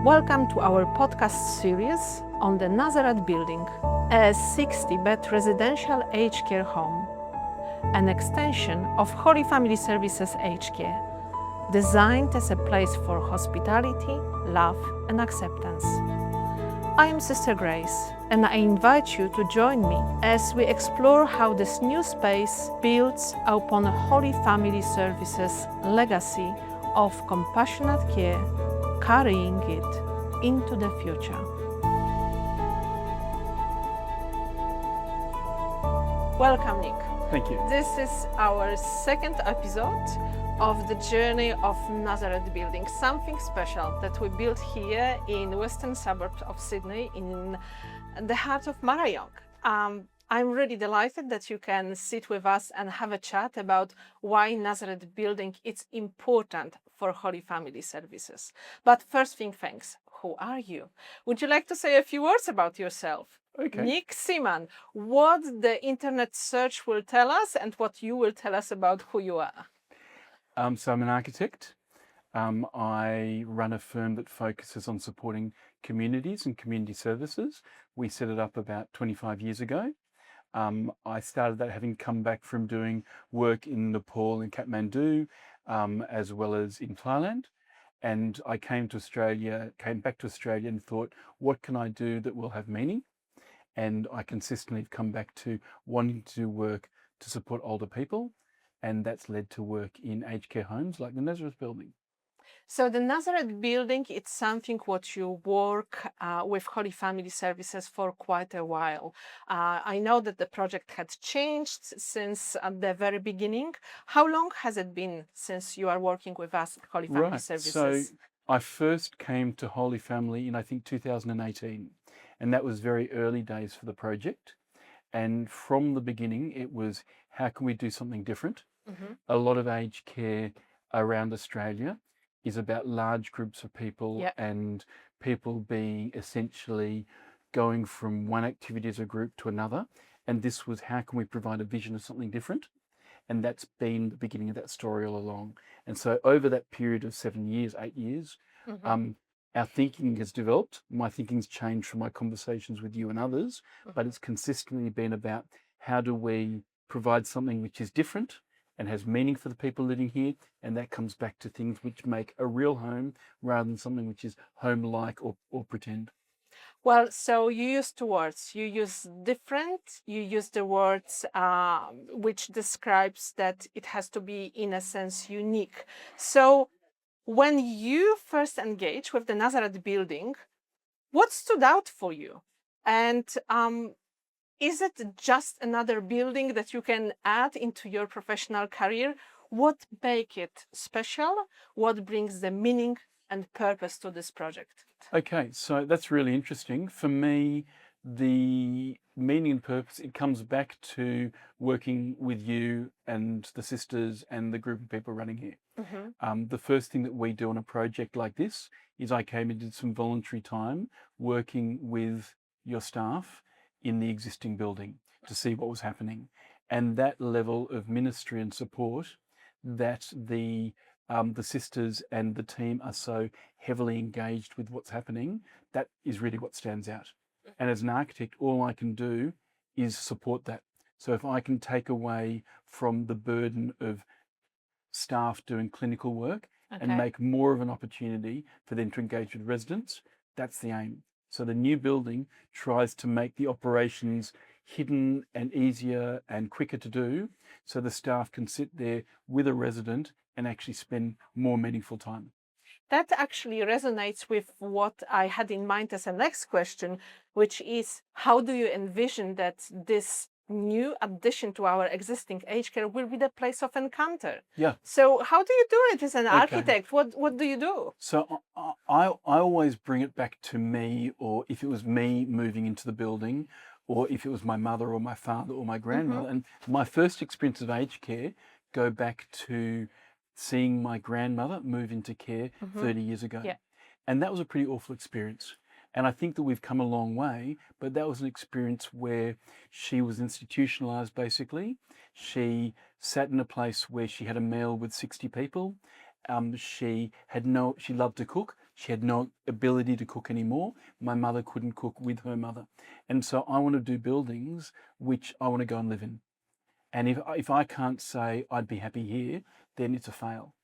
Welcome to our podcast series on the Nazareth Building, a 60-bed residential aged care home, an extension of Holy Family Services Aged Care, designed as a place for hospitality, love and acceptance. I am Sister Grace, and I invite you to join me as we explore how this new space builds upon Holy Family Services' legacy of compassionate care, carrying it into the future. Welcome, Nick. Thank you. This is our second episode of the journey of Nazareth Building, something special that we built here in western suburbs of Sydney in the heart of Marayong. I'm really delighted that you can sit with us and have a chat about why Nazareth Building is important for Holy Family Services. But first thing thanks, who are you? Would you like to say a few words about yourself? Okay. Nick Seemann, what the internet search will tell us and what you will tell us about who you are. So I'm an architect. I run a firm that focuses on supporting communities and community services. We set it up about 25 years ago. I started that having come back from doing work in Nepal and Kathmandu, as well as in Thailand. And I came back to Australia and thought, what can I do that will have meaning? And I consistently have come back to wanting to do work to support older people. And that's led to work in aged care homes like the Nazareth Building. So the Nazareth Building, it's something what you work with Holy Family Services for quite a while. I know that the project had changed since the very beginning. How long has it been since you are working with us, Holy Family Services? So I first came to Holy Family in, I think, 2018. And that was very early days for the project. And from the beginning, it was, how can we do something different? Mm-hmm. A lot of aged care around Australia is about large groups of people. Yep. And people being essentially going from one activity as a group to another. And this was, how can we provide a vision of something different? And that's been the beginning of that story all along. And so over that period of 7 years, 8 years, mm-hmm. Our thinking has developed. My thinking's changed from my conversations with you and others, mm-hmm. but it's consistently been about how do we provide something which is different and has meaning for the people living here, and that comes back to things which make a real home rather than something which is home-like or pretend. Well, so you use two words. You use different, you use the words which describes that it has to be, in a sense, unique. So when you first engaged with the Nazareth Building, what stood out for you? And is it just another building that you can add into your professional career? What makes it special? What brings the meaning and purpose to this project? Okay, so that's really interesting. For me, the meaning and purpose, it comes back to working with you and the sisters and the group of people running here. Mm-hmm. The first thing that we do on a project like this is I came and did some voluntary time working with your staff in the existing building to see what was happening. And that level of ministry and support that the sisters and the team are so heavily engaged with what's happening, that is really what stands out. And as an architect, all I can do is support that. So if I can take away from the burden of staff doing clinical work, okay, and make more of an opportunity for them to engage with residents, that's the aim. So the new building tries to make the operations hidden and easier and quicker to do, so the staff can sit there with a resident and actually spend more meaningful time. That actually resonates with what I had in mind as a next question, which is, how do you envision that this new addition to our existing aged care will be the place of encounter? Yeah. So how do you do it as an architect? What do you do? So I always bring it back to me, or if it was me moving into the building, or if it was my mother or my father or my grandmother. Mm-hmm. And my first experience of aged care go back to seeing my grandmother move into care, mm-hmm. 30 years ago. Yeah. And that was a pretty awful experience. And I think that we've come a long way, but that was an experience where she was institutionalized, basically. She sat in a place where she had a meal with 60 people. She loved to cook, She had no ability to cook anymore. My mother couldn't cook with her mother. And so I want to do buildings which I want to go and live in. And if I can't say I'd be happy here, then it's a fail.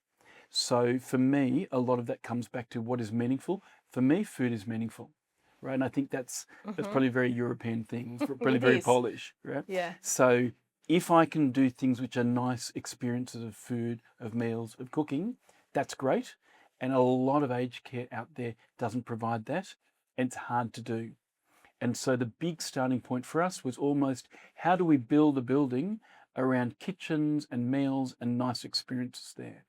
So for me, a lot of that comes back to what is meaningful. For me, food is meaningful, right? And I think that's probably a very European thing, probably It very is. Polish, right? Yeah. So if I can do things which are nice experiences of food, of meals, of cooking, that's great. And a lot of aged care out there doesn't provide that, and it's hard to do. And so the big starting point for us was almost how do we build a building around kitchens and meals and nice experiences there.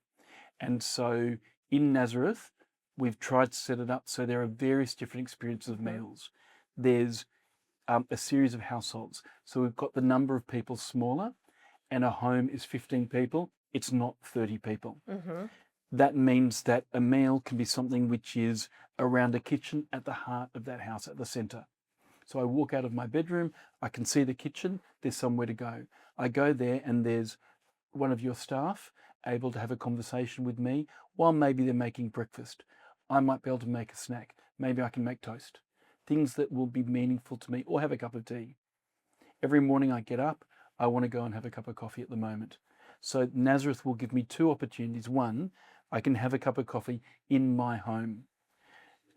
And so in Nazareth, we've tried to set it up so there are various different experiences of meals. There's a series of households. So we've got the number of people smaller, and a home is 15 people. It's not 30 people. That means that a meal can be something which is around a kitchen at the heart of that house, at the centre. So I walk out of my bedroom, I can see the kitchen, there's somewhere to go. I go there and there's one of your staff able to have a conversation with me while maybe they're making breakfast. I might be able to make a snack. Maybe I can make toast. Things that will be meaningful to me, or have a cup of tea. Every morning I get up, I want to go and have a cup of coffee at the moment. So Nazareth will give me two opportunities. One, I can have a cup of coffee in my home.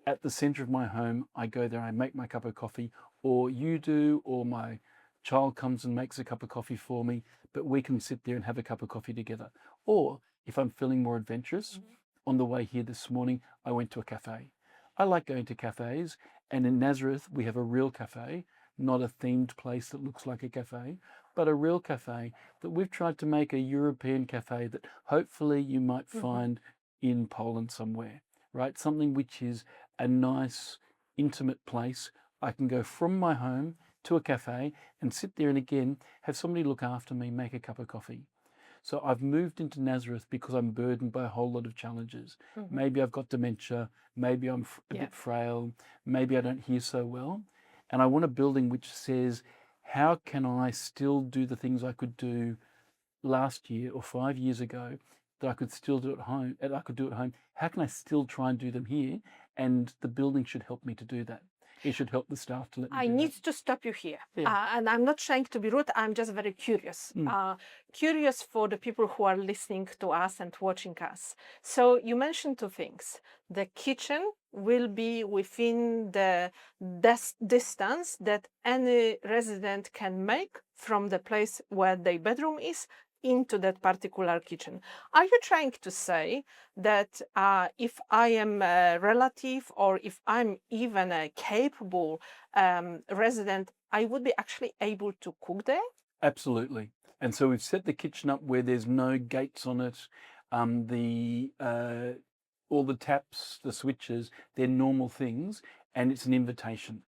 At the centre of my home, I go there, I make my cup of coffee, or you do, or my child comes and makes a cup of coffee for me, but we can sit there and have a cup of coffee together. Or if I'm feeling more adventurous, on the way here this morning, I went to a cafe. I like going to cafes, and in Nazareth, we have a real cafe, not a themed place that looks like a cafe, but a real cafe that we've tried to make a European cafe that hopefully you might find in Poland somewhere, right? Something which is a nice, intimate place. I can go from my home to a cafe and sit there and again have somebody look after me, make a cup of coffee. So I've moved into Nazareth because I'm burdened by a whole lot of challenges. Maybe I've got dementia, maybe I'm a bit frail, maybe I don't hear so well. And I want a building which says, how can I still do the things I could do last year or 5 years ago that I could still do at home, that I could do at home? How can I still try and do them here? And the building should help me to do that. It should help the staff to let me I do need that. to stop you here. Yeah. And I'm not trying to be rude, I'm just very curious. Curious for the people who are listening to us and watching us. So you mentioned two things. The kitchen will be within the distance that any resident can make from the place where their bedroom is into that particular kitchen. Are you trying to say that if I am a relative or if I'm even a capable resident, I would be actually able to cook there? Absolutely. And so we've set the kitchen up where there's no gates on it. All the taps, the switches, they're normal things, and it's an invitation.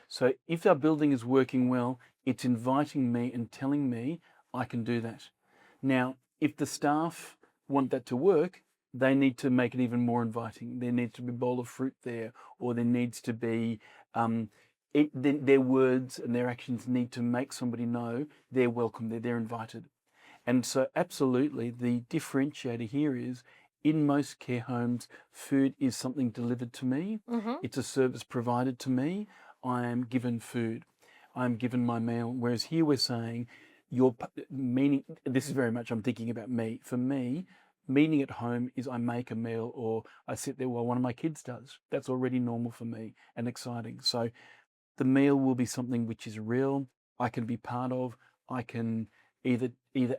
So if our building is working well, it's inviting me and telling me I can do that. Now, if the staff want that to work, they need to make it even more inviting. There needs to be a bowl of fruit there, or there needs to be their words and their actions need to make somebody know they're welcome, they're invited. And so absolutely the differentiator here is in most care homes, food is something delivered to me. It's a service provided to me. I am given food. I'm given my meal. Whereas here we're saying your meaning, this is very much, I'm thinking about me. For me, meaning at home is I make a meal or I sit there while one of my kids does. That's already normal for me and exciting. So the meal will be something which is real, I can be part of, I can either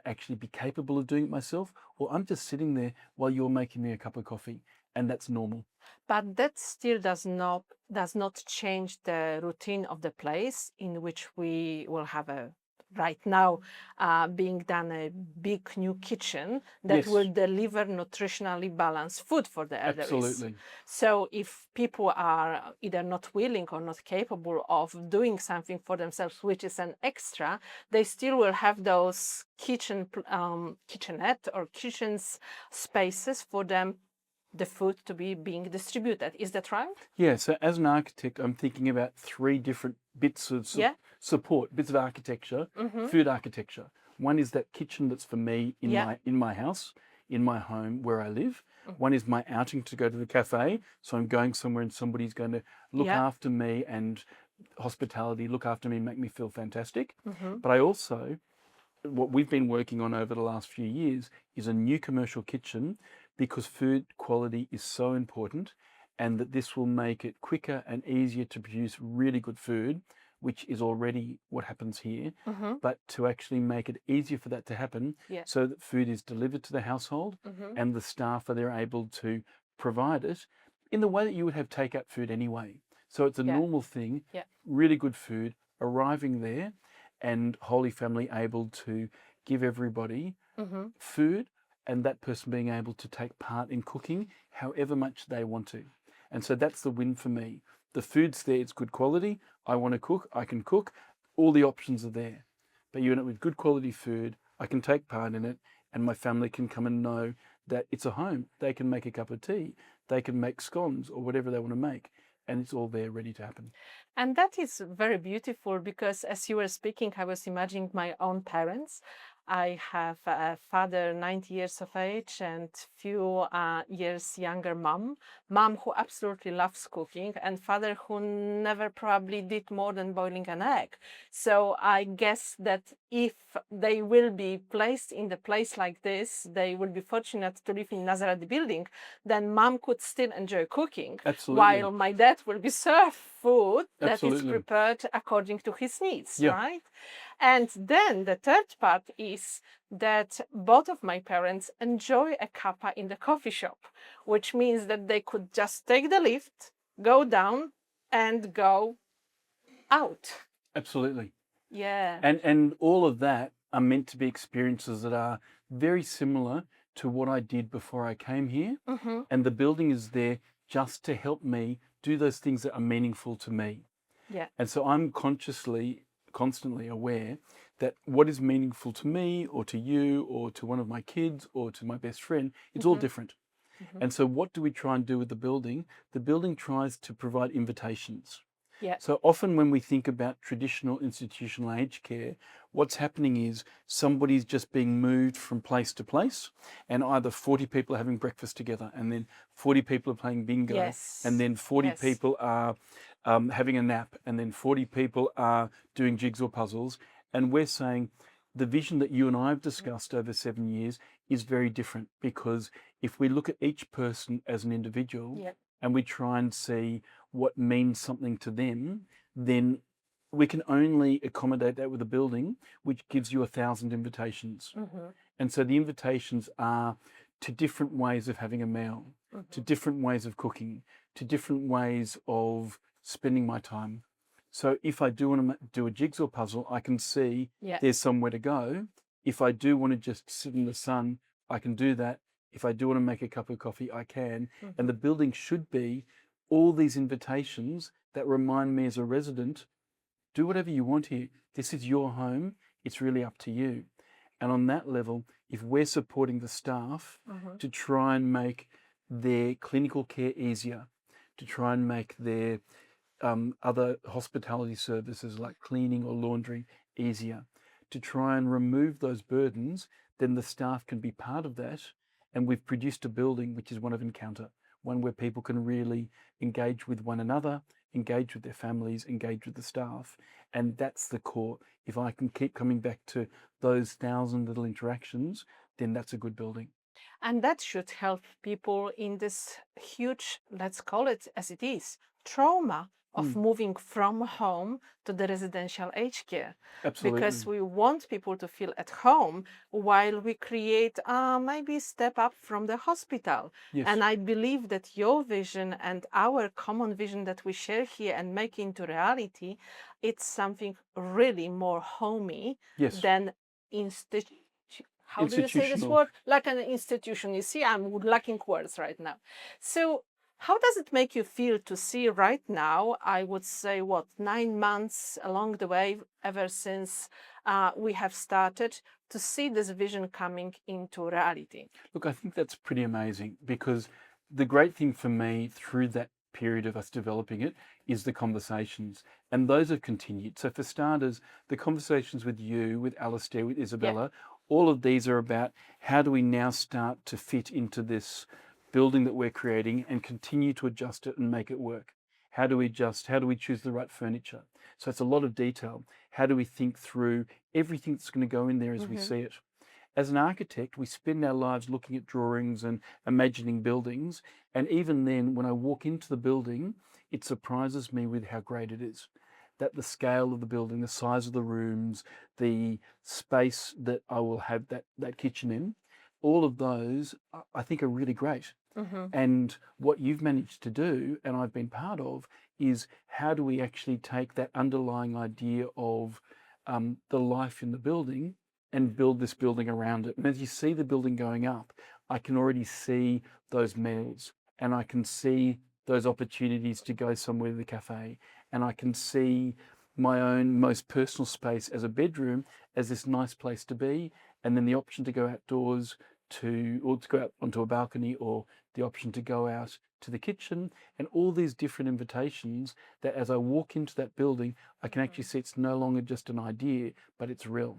actually be capable of doing it myself, or I'm just sitting there while you're making me a cup of coffee, and that's normal. But that still does not change the routine of the place in which we will have right now being done a big new kitchen that Yes. will deliver nutritionally balanced food for the elderly. Absolutely. So if people are either not willing or not capable of doing something for themselves, which is an extra, they still will have those kitchenette or kitchens spaces for them, the food to be being distributed. Is that right? Yeah, so as an architect, I'm thinking about three different bits of support, bits of architecture, food architecture. One is that kitchen that's for me in my house, in my home where I live. One is my outing to go to the cafe. So I'm going somewhere and somebody's going to look Yeah. after me and hospitality, look after me, make me feel fantastic. Mm-hmm. But I also, what we've been working on over the last few years is a new commercial kitchen, because food quality is so important, and that this will make it quicker and easier to produce really good food, which is already what happens here, Mm-hmm. but to actually make it easier for that to happen, Yeah. so that food is delivered to the household Mm-hmm. and the staff are there able to provide it in the way that you would have takeout food anyway. So it's a Yeah. normal thing, Yeah. really good food arriving there, and Holy Family able to give everybody Mm-hmm. food, and that person being able to take part in cooking however much they want to. And so that's the win for me. The food's there, it's good quality. I want to cook, I can cook. All the options are there. But you end up with good quality food, I can take part in it, and my family can come and know that it's a home. They can make a cup of tea, they can make scones or whatever they want to make, and it's all there ready to happen. And that is very beautiful, because as you were speaking, I was imagining my own parents. I have a father 90 years of age and few years younger mom who absolutely loves cooking, and father who never probably did more than boiling an egg. So I guess that if they will be placed in the place like this, they will be fortunate to live in Nazareth Building, then mom could still enjoy cooking, Absolutely. while my dad will be served food that is Absolutely. prepared according to his needs, Yeah. right? And then the third part is that both of my parents enjoy a cuppa in the coffee shop, which means that they could just take the lift, go down, and go out. Absolutely. Yeah. And all of that are meant to be experiences that are very similar to what I did before I came here. Mm-hmm. And the building is there just to help me do those things that are meaningful to me. Yeah. And so I'm constantly aware that what is meaningful to me or to you or to one of my kids or to my best friend, it's all different. Mm-hmm. And so what do we try and do with the building? The building tries to provide invitations. Yeah. So often when we think about traditional institutional aged care, what's happening is somebody's just being moved from place to place, and either 40 people are having breakfast together, and then 40 people are playing bingo, Yes. and then 40 Yes. people are having a nap, and then 40 people are doing jigsaw puzzles. And we're saying the vision that you and I have discussed over 7 years is very different, because if we look at each person as an individual, Yeah. and we try and see what means something to them, then we can only accommodate that with a building which gives you 1,000 invitations. Mm-hmm. And so the invitations are to different ways of having a meal, to different ways of cooking, to different ways of spending my time. So if I do want to do a jigsaw puzzle, I can see Yeah. there's somewhere to go. If I do want to just sit in the sun, I can do that. If I do want to make a cup of coffee, I can. And the building should be all these invitations that remind me as a resident, do whatever you want here. This is your home. It's really up to you. And on that level, if we're supporting the staff to try and make their clinical care easier, to try and make their other hospitality services like cleaning or laundry easier, to try and remove those burdens, then the staff can be part of that. And we've produced a building which is one of encounter, one where people can really engage with one another, engage with their families, engage with the staff. And that's the core. If I can keep coming back to those 1,000 little interactions, then that's a good building. And that should help people in this huge, let's call it as it is, trauma of moving from home to the residential aged care. Absolutely. Because we want people to feel at home while we create maybe step up from the hospital. Yes. And I believe that your vision and our common vision that we share here and make into reality, it's something really more homey Yes. than how do you say this Institutional. word? Like an institution. You see, I'm lacking words right now. So how does it make you feel to see right now, I would say, 9 months along the way, ever since we have started, to see this vision coming into reality? Look, I think that's pretty amazing, because the great thing for me through that period of us developing it is the conversations, and those have continued. So for starters, the conversations with you, with Alistair, with Isabella, all of these are about how do we now start to fit into this building that we're creating and continue to adjust it and make it work. How do we adjust? How do we choose the right furniture? So it's a lot of detail. How do we think through everything that's going to go in there as we see it? As an architect, we spend our lives looking at drawings and imagining buildings. And even then, when I walk into the building, it surprises me with how great it is. That the scale of the building, the size of the rooms, the space that I will have that kitchen in, all of those I think are really great. And what you've managed to do, and I've been part of, is how do we actually take that underlying idea of the life in the building and build this building around it. And as you see the building going up, I can already see those meals, and I can see those opportunities to go somewhere to the cafe, and I can see my own most personal space as a bedroom as this nice place to be, and then the option to go outdoors or to go out onto a balcony, or the option to go out to the kitchen, and all these different invitations that as I walk into that building, I can actually see it's no longer just an idea, but it's real.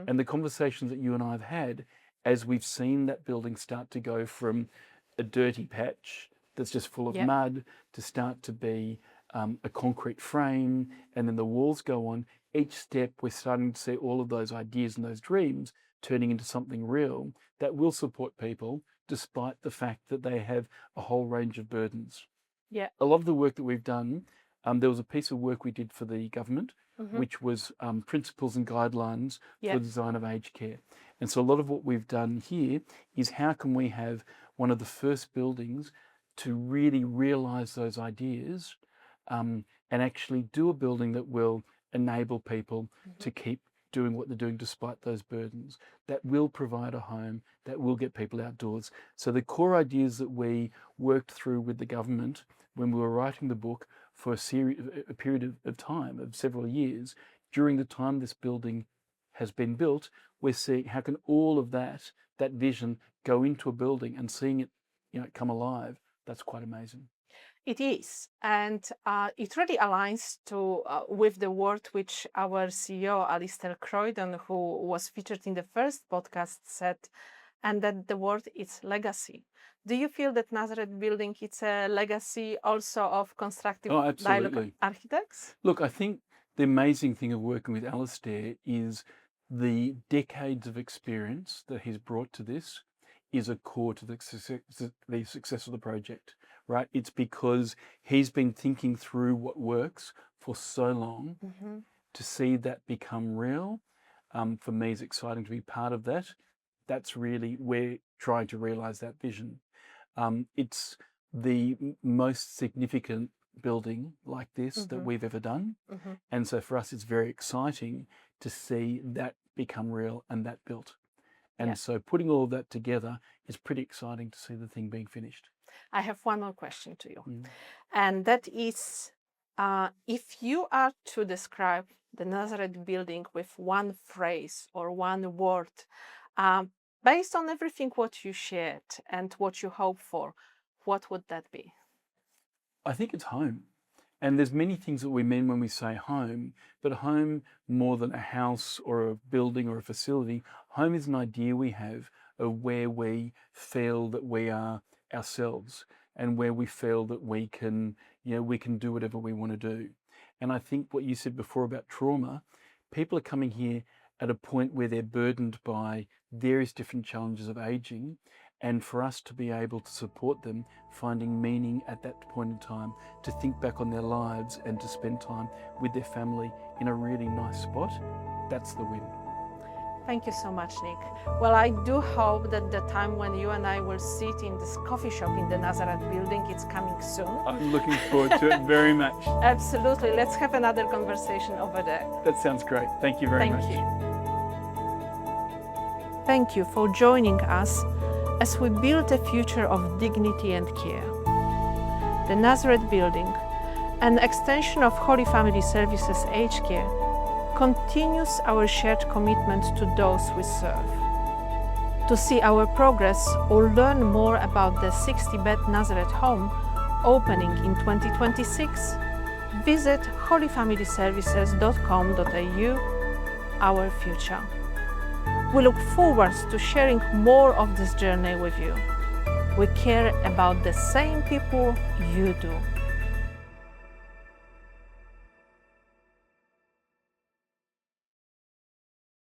And the conversations that you and I have had as we've seen that building start to go from a dirty patch that's just full of mud to start to be a concrete frame, and then the walls go on, each step we're starting to see all of those ideas and those dreams turning into something real that will support people despite the fact that they have a whole range of burdens. A lot of the work that we've done, there was a piece of work we did for the government, which was principles and guidelines for the design of aged care. And so a lot of what we've done here is how can we have one of the first buildings to really realise those ideas and actually do a building that will enable people to keep doing what they're doing despite those burdens, that will provide a home, that will get people outdoors. So the core ideas that we worked through with the government when we were writing the book for a period of time, of several years, during the time this building has been built, we're seeing how can all of that vision go into a building, and seeing it, come alive. That's quite amazing. It is, and it really aligns with the word which our CEO, Alistair Croydon, who was featured in the first podcast, said, and that the word is legacy. Do you feel that Nazareth Building is a legacy also of constructive dialogue architects? Look, I think the amazing thing of working with Alistair is the decades of experience that he's brought to this is a core to the success of the project, right? It's because he's been thinking through what works for so long. To see that become real, for me, is exciting to be part of that. That's really, we're trying to realise that vision. It's the most significant building like this that we've ever done. And so for us, it's very exciting to see that become real and that built. And so putting all of that together is pretty exciting to see the thing being finished. I have one more question to you. And that is, if you are to describe the Nazareth Building with one phrase or one word, based on everything what you shared and what you hope for, what would that be? I think it's home. And there's many things that we mean when we say home, but home, more than a house or a building or a facility, home is an idea we have of where we feel that we are ourselves, and where we feel that we can do whatever we want to do. And I think what you said before about trauma, people are coming here at a point where they're burdened by various different challenges of aging, and for us to be able to support them finding meaning at that point in time, to think back on their lives and to spend time with their family in a really nice spot, that's the win. Thank you so much, Nick. Well, I do hope that the time when you and I will sit in this coffee shop in the Nazareth Building, it's coming soon. I'm looking forward to it very much. Absolutely. Let's have another conversation over there. That sounds great. Thank you very much. Thank you. Thank you for joining us as we build a future of dignity and care. The Nazareth Building, an extension of Holy Family Services Aged Care, continues our shared commitment to those we serve. To see our progress or learn more about the 60-bed Nazareth home opening in 2026, visit holyfamilyservices.com.au, our future. We look forward to sharing more of this journey with you. We care about the same people you do.